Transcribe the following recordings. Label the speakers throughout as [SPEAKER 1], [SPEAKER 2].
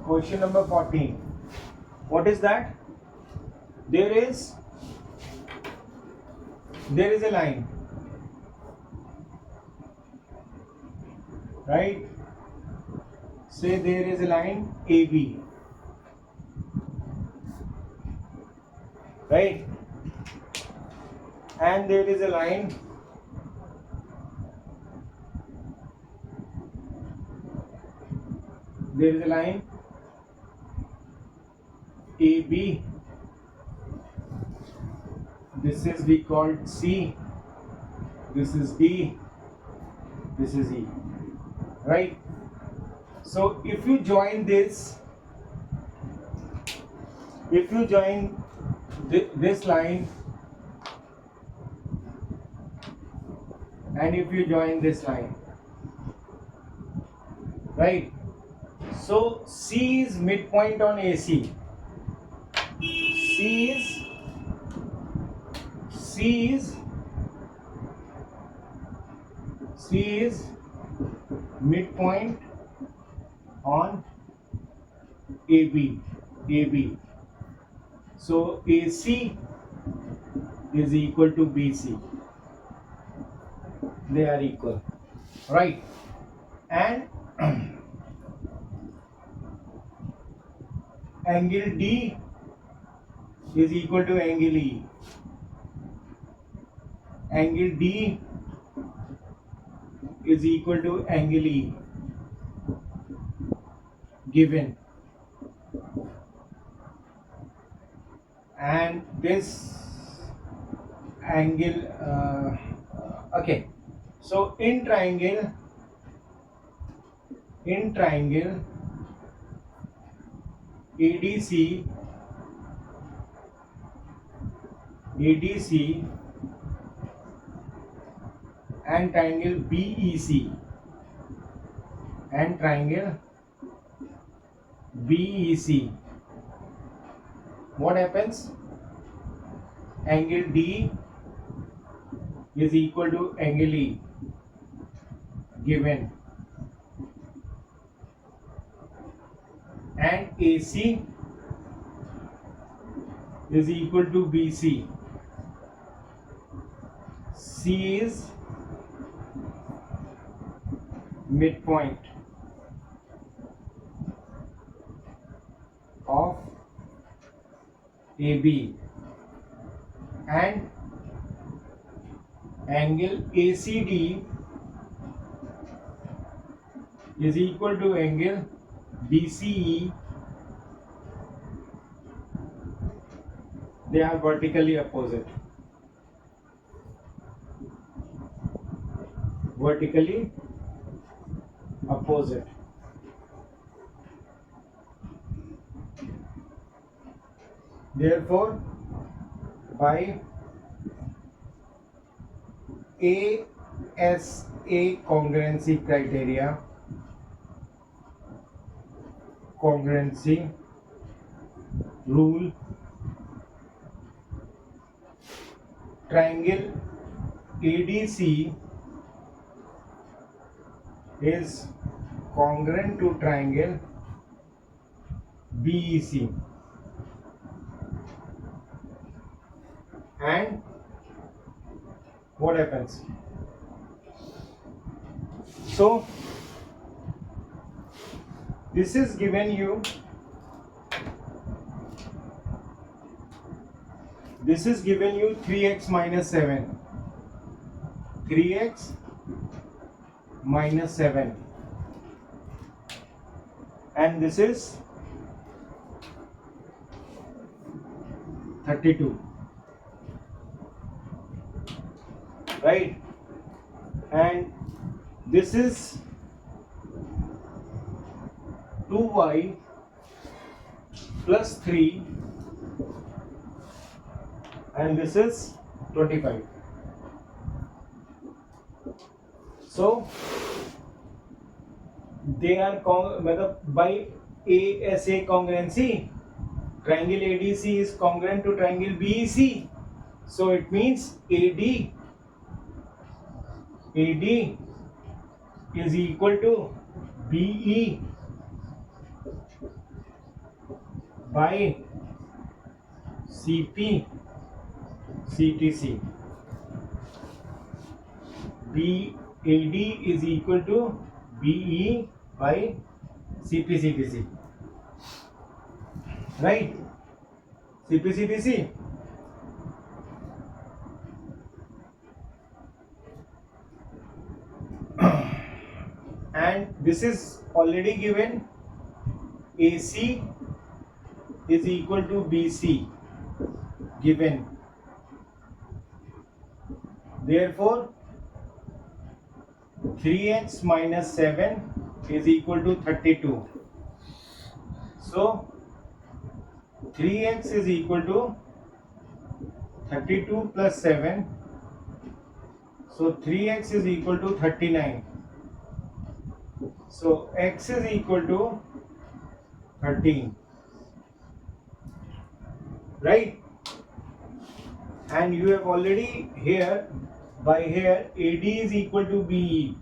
[SPEAKER 1] Question number 14. What is that? There is a line, right? Say there is a line AB, right? And there is a line AB. This is we called C. This is D. This is E, right? So if you join this line and if you join this line, right? So C is midpoint on AC. C is midpoint on AB. So AC is equal to BC. They are equal, right? And angle D is equal to angle E. Angle D is equal to angle E given, and this angle okay, so in triangle ADC and triangle BEC what happens? Angle D is equal to angle E given, and AC is equal to BC. C is midpoint of AB, and angle ACD is equal to angle BCE. They are vertically opposite. Therefore, by ASA congruency rule, triangle ADC is congruent to triangle BEC, and what happens? So this is given you 3x minus 7, and this is 32, right? And this is 2y plus 3, and this is 25. So they are by ASA congruency, triangle ADC is congruent to triangle BEC. So it means AD is equal to BE by CP CTC. BAD is equal to BE by CP CTC. Right? CP CTC. And this is already given. AC is equal to BC given. Therefore 3x minus 7 is equal to 32. So 3x is equal to 32 plus 7. So 3x is equal to 39. So x is equal to 13. Right? And you have already here, by here, AD is equal to BE.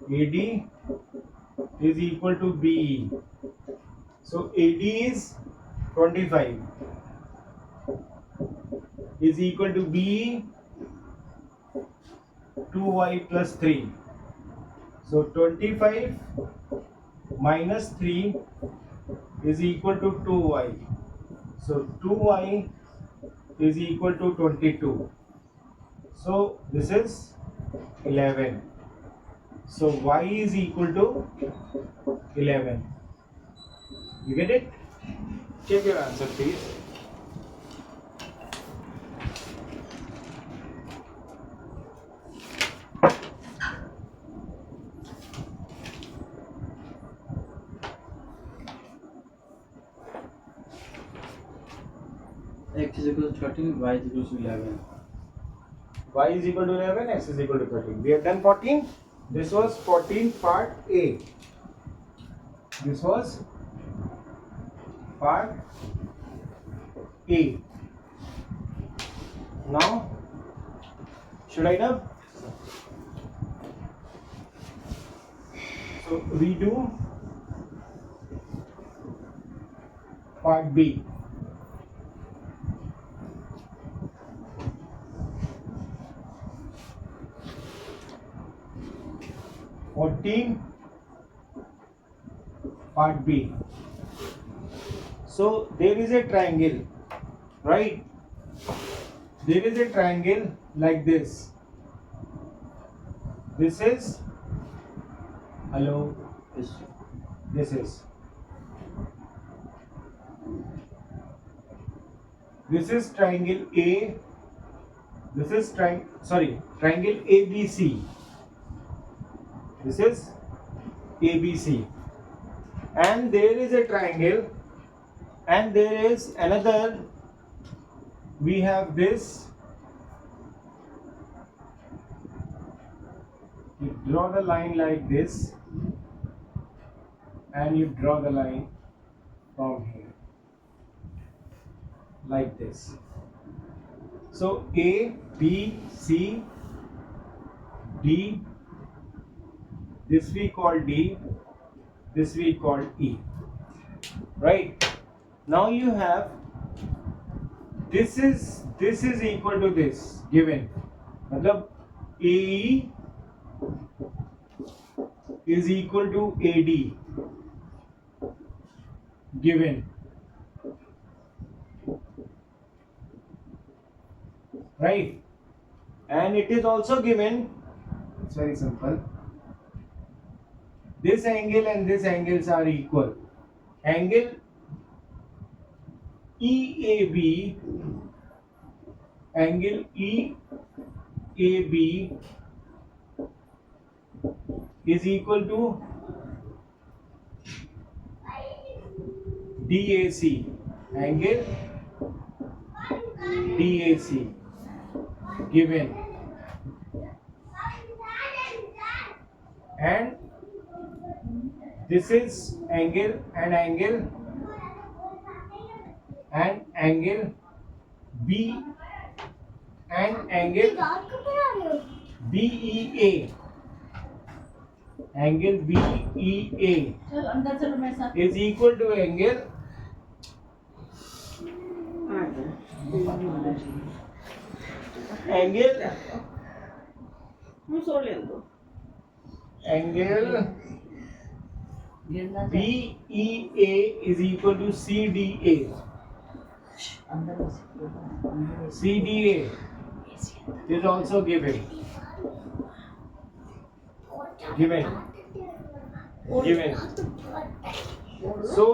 [SPEAKER 1] AD is equal to BE. So AD is 25 is equal to BE 2y plus 3. So 25 minus 3 is equal to 2y. So 2y is equal to 22. So this is 11. So y is equal to 11. You get it? Check your answer, please.
[SPEAKER 2] X is equal to 13, y is equal to 11.
[SPEAKER 1] Y is equal to 11, x is equal to 13. We have done 14. This was 14 part A. This was part A. Now, should I know? So we do part B. Part B. So there is a triangle, right? There is a triangle like this. This is, hello, this is triangle A. This is triangle ABC. This is ABC. And there is a triangle, and there is another. We have this. You draw the line like this, and you draw the line from here like this. So A, B, C, D. This we call D. This we call E. Right? Now you have this is equal to this given. मतलब AE is equal to AD given. Right? And it is also given. It's very simple. This angle and this angles are equal. Angle EAB, angle EAB is equal to DAC. Angle DAC given. And this is angle and angle B and angle BEA. Angle BEA is equal to angle Angle
[SPEAKER 3] Solendo.
[SPEAKER 1] BEA is equal to CDA. CDA is also given. Given. So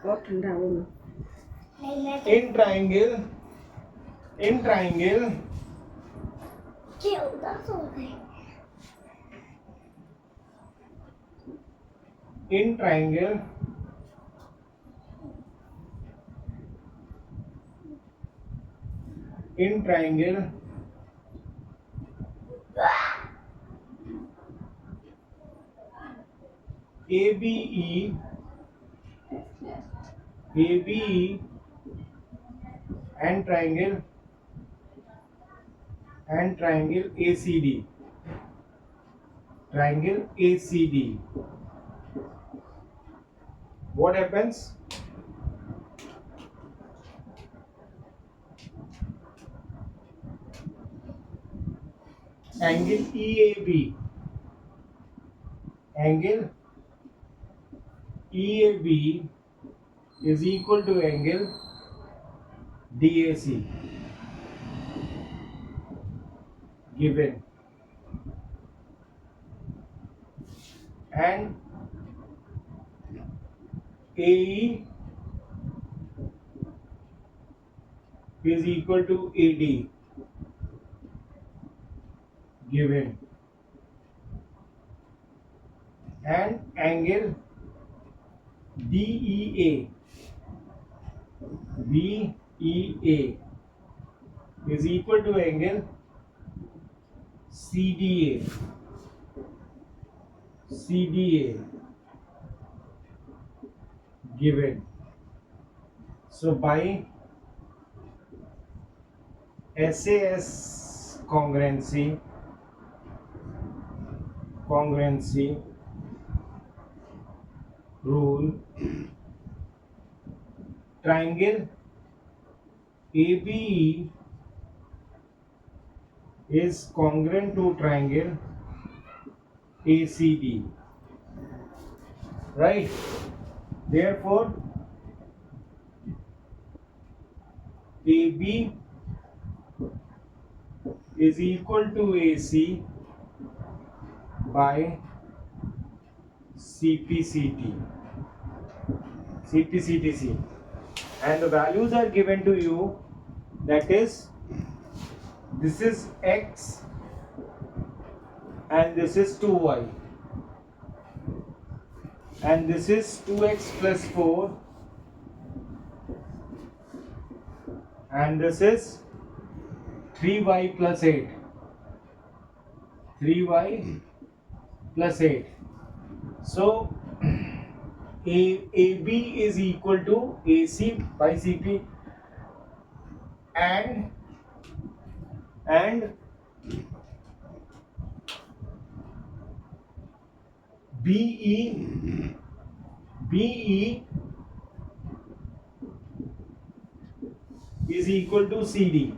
[SPEAKER 3] Cotton down.
[SPEAKER 1] in triangle, in triangle, in triangle, in triangle, ABE, ABE and triangle ACD, triangle ACD. What happens? Angle EAB, angle EAB is equal to angle DAC, given, and AE is equal to AD, given, and angle BEA is equal to angle CDA given. So by SAS congruency rule, triangle ABE is congruent to triangle ACD, right? Therefore AB is equal to AC by CPCT, and the values are given to you, that is, this is X and this is 2Y, and this is 2X plus 4, and this is 3Y plus 8, 3Y plus 8. So AB is equal to AC by CP, and BE is equal to CD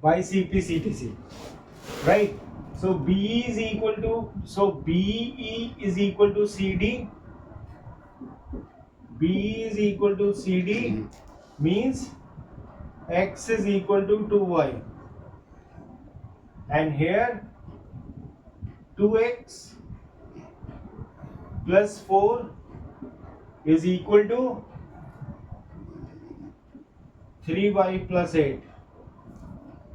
[SPEAKER 1] by CPCTC, right? So BE is equal to, so BE is equal to CD. BE is equal to CD means X is equal to 2Y, and here 2X plus 4 is equal to 3Y plus 8.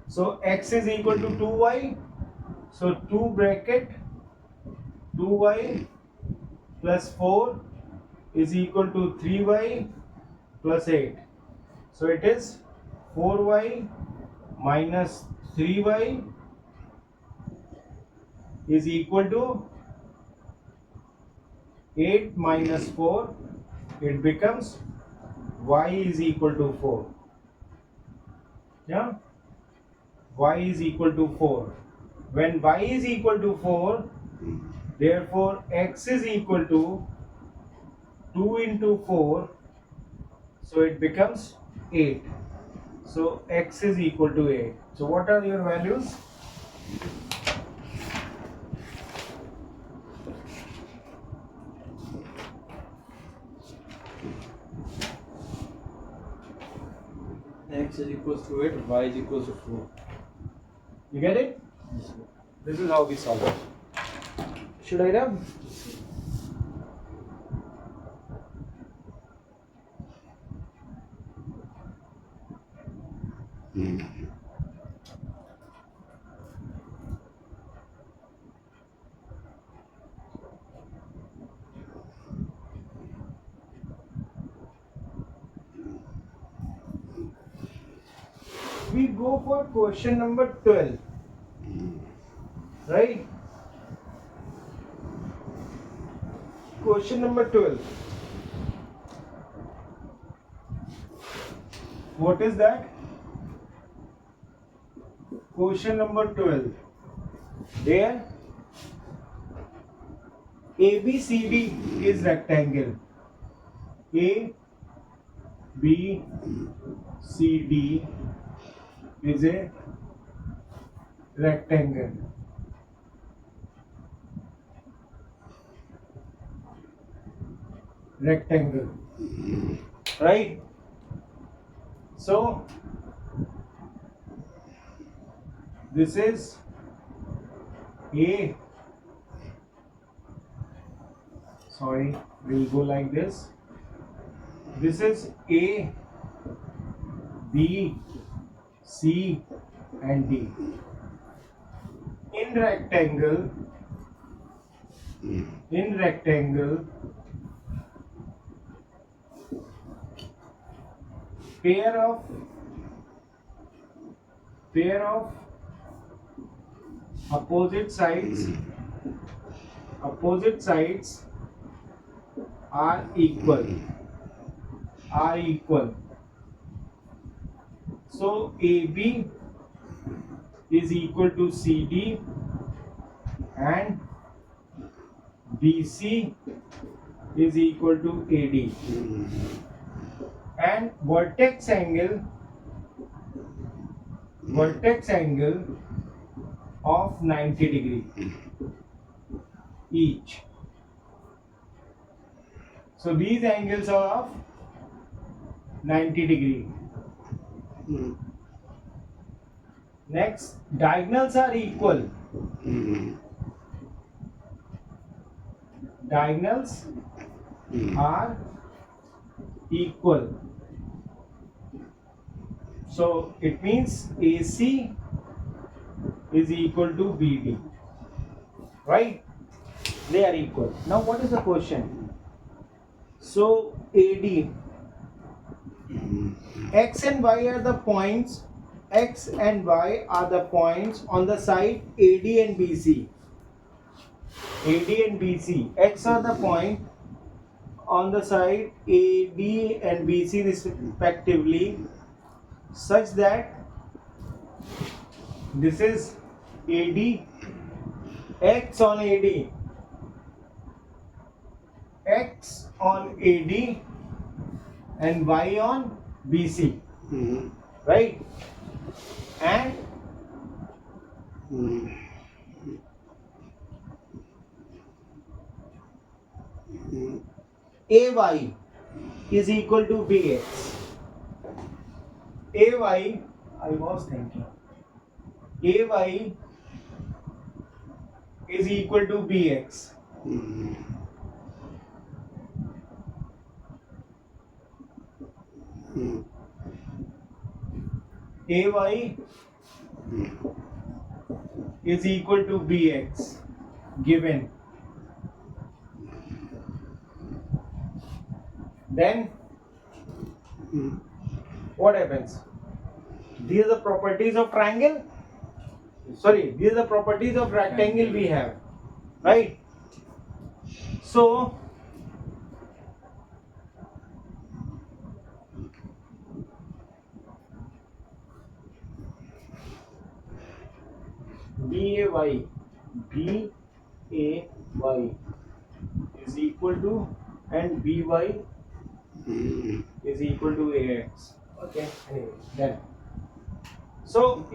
[SPEAKER 1] So X is equal to 2Y, so 2 bracket 2Y plus 4 is equal to 3Y plus 8. So it is 4Y minus 3Y is equal to 8 minus 4, it becomes Y is equal to 4. Yeah? Y is equal to 4. When Y is equal to 4, therefore X is equal to 2 into 4 So it becomes 8. So x is equal to 8. So what are your values?
[SPEAKER 2] X is equals to 8, y is equals to 4.
[SPEAKER 1] You get it?
[SPEAKER 2] Yes, sir.
[SPEAKER 1] This is how we solve it. Should I rub? We go for question number 12. Right? Question number 12. What is that? Question number 12. There ABCD is rectangle. A B C D is a rectangle. Rectangle. Right? So this is A. Sorry, we'll go like this. This is A, B, C, and D. In rectangle, pair of opposite sides are equal. So AB is equal to CD and BC is equal to AD. And vertex angle of 90 degree each. So these angles are of 90 degree. Next, diagonals are equal. Diagonals are equal. So it means AC is equal to BD. Right? They are equal. Now what is the question? So AD, X and Y are the points. X and Y are the points on the side AD and BC. AD and BC. X are the point on the side AD and BC respectively, such that this is AD, X on AD, X on AD, and Y on BC. Right? And AY is equal to BX. AY, I was thinking, AY is equal to BX. AY is equal to BX given. Then what happens? These are the properties of triangle. Sorry, these are the properties of rectangle we have. Right? So BAY is equal to, and BY is equal to AX. Okay, anyway, then. So,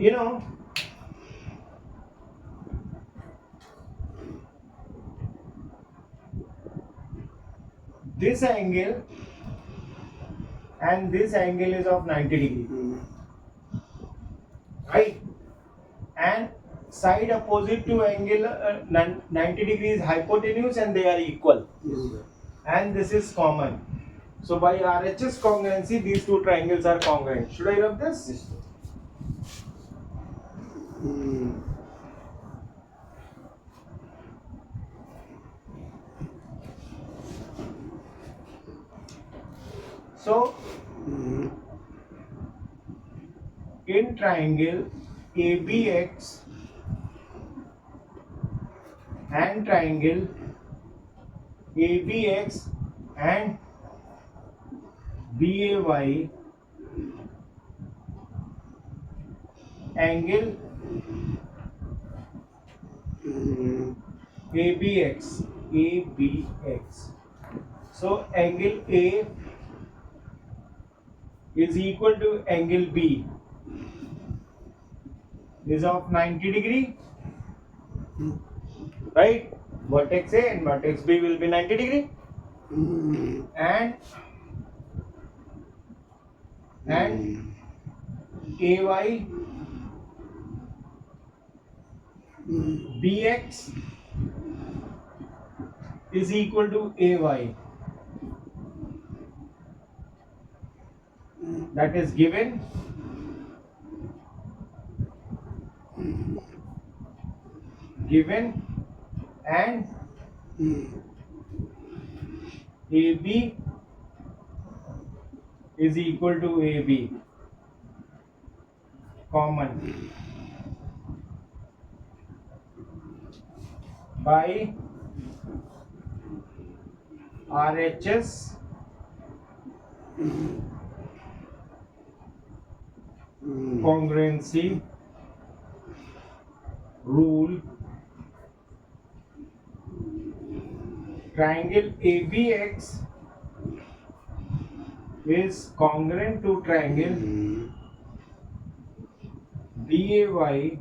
[SPEAKER 1] this angle and this angle is of 90 degree, right? And side opposite to angle 90 degrees hypotenuse and they are equal.
[SPEAKER 2] Yes, sir.
[SPEAKER 1] And this is common. So by RHS congruency, these two triangles are congruent. Should I rub this?
[SPEAKER 2] Yes, sir.
[SPEAKER 1] So in triangle ABX and triangle ABX and BAY, angle ABX. So angle A is equal to angle B is of 90 degree, right? Vertex A and vertex B will be 90 degree, and AY BX is equal to AY. That is given. And AB is equal to AB, common, by RHS congruency rule. Triangle ABX is congruent to triangle BAY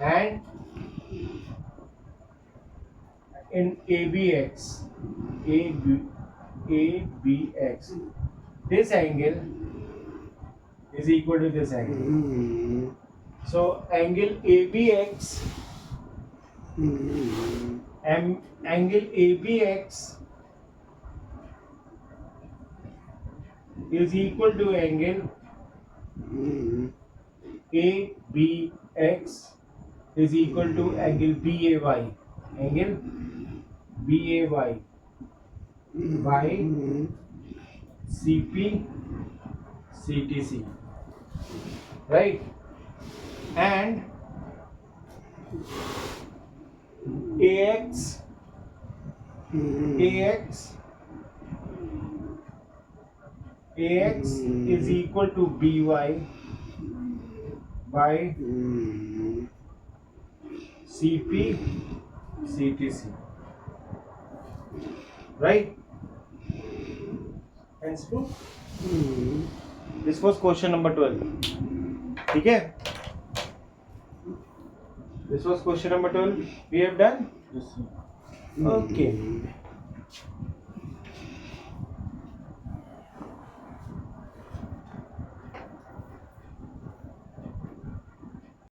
[SPEAKER 1] and in ABX, this angle is equal to this angle. So angle ABX is equal to angle ABX is equal to angle BAY. Angle BAY by CP CTC, right? And AX is equal to BY by CP CTC, right? Hence proof. This was question number 12. Okay? This was question number 12. We have done?
[SPEAKER 2] Yes, sir.
[SPEAKER 1] Okay.